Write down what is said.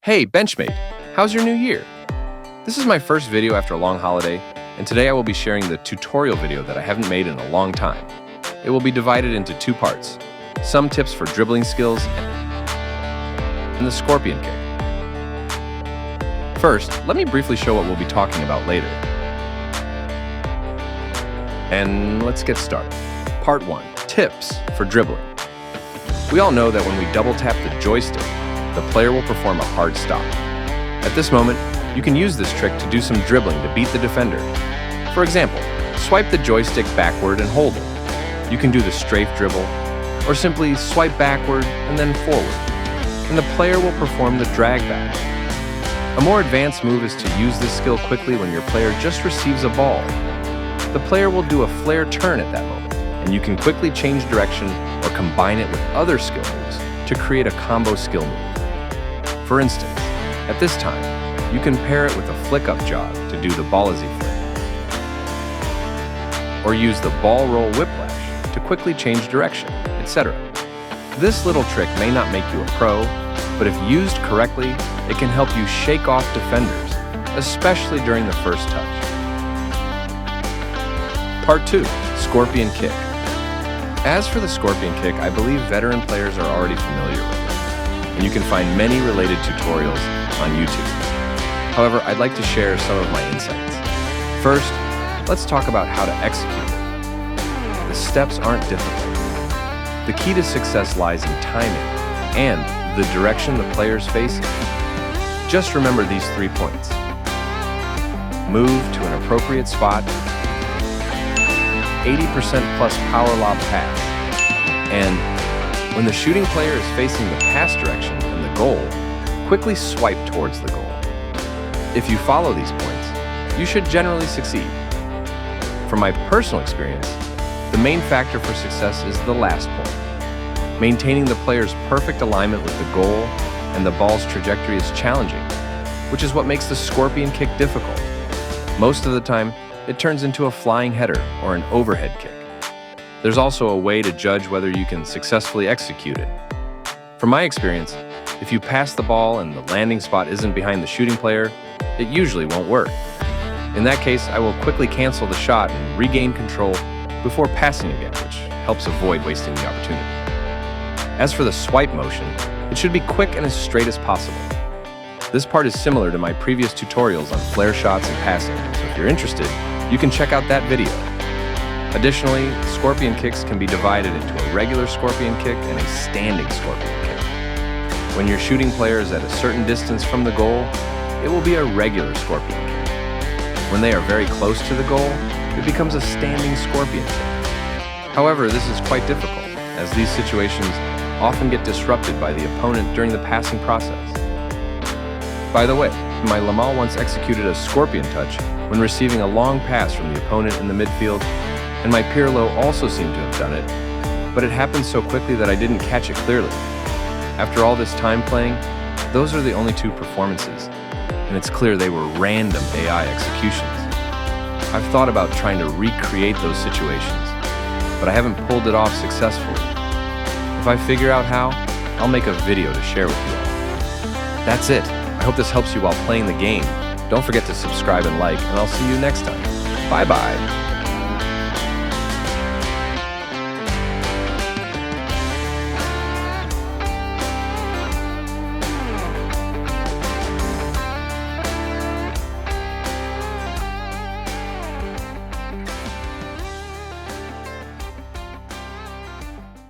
Hey, benchmate, how's your new year? This is my first video after a long holiday, and today I will be sharing the tutorial video that I haven't made in a long time. It will be divided into two parts, some tips for dribbling skills and the scorpion kick. First, let me briefly show what we'll be talking about later. And let's get started. Part 1, tips for dribbling. We all know that when we double tap the joystick, the player will perform a hard stop. At this moment, you can use this trick to do some dribbling to beat the defender. For example, swipe the joystick backward and hold it. You can do the strafe dribble, or simply swipe backward and then forward, and the player will perform the drag back. A more advanced move is to use this skill quickly when your player just receives a ball. The player will do a flare turn at that moment, and you can quickly change direction or combine it with other skill moves to create a combo skill move. For instance, at this time, you can pair it with a flick-up jog to do the ballsy flick, or use the ball roll whiplash to quickly change direction, etc. This little trick may not make you a pro, but if used correctly, it can help you shake off defenders, especially during the first touch. Part 2, Scorpion Kick. As for the scorpion kick, I believe veteran players are already familiar with it, and you can find many related tutorials on YouTube. However, I'd like to share some of my insights. First, let's talk about how to execute it. The steps aren't difficult. The key to success lies in timing and the direction the player's facing. Just remember these 3 points. Move to an appropriate spot, 80% plus power lob pass, and when the shooting player is facing the pass direction and the goal, quickly swipe towards the goal. If you follow these points, you should generally succeed. From my personal experience, the main factor for success is the last point. Maintaining the player's perfect alignment with the goal and the ball's trajectory is challenging, which is what makes the scorpion kick difficult. Most of the time, it turns into a flying header or an overhead kick. There's also a way to judge whether you can successfully execute it. From my experience, if you pass the ball and the landing spot isn't behind the shooting player, it usually won't work. In that case, I will quickly cancel the shot and regain control before passing again, which helps avoid wasting the opportunity. As for the swipe motion, it should be quick and as straight as possible. This part is similar to my previous tutorials on flare shots and passing, so if you're interested, you can check out that video. Additionally, scorpion kicks can be divided into a regular scorpion kick and a standing scorpion kick. When your shooting player is at a certain distance from the goal, it will be a regular scorpion kick. When they are very close to the goal, it becomes a standing scorpion kick. However, this is quite difficult, as these situations often get disrupted by the opponent during the passing process. By the way, my Lamal once executed a scorpion touch when receiving a long pass from the opponent in the midfield, and my Pirlo also seemed to have done it, but it happened so quickly that I didn't catch it clearly. After all this time playing, those are the only 2 performances, and it's clear they were random AI executions. I've thought about trying to recreate those situations, but I haven't pulled it off successfully. If I figure out how, I'll make a video to share with you all. That's it. I hope this helps you while playing the game. Don't forget to subscribe and like, and I'll see you next time. Bye-bye.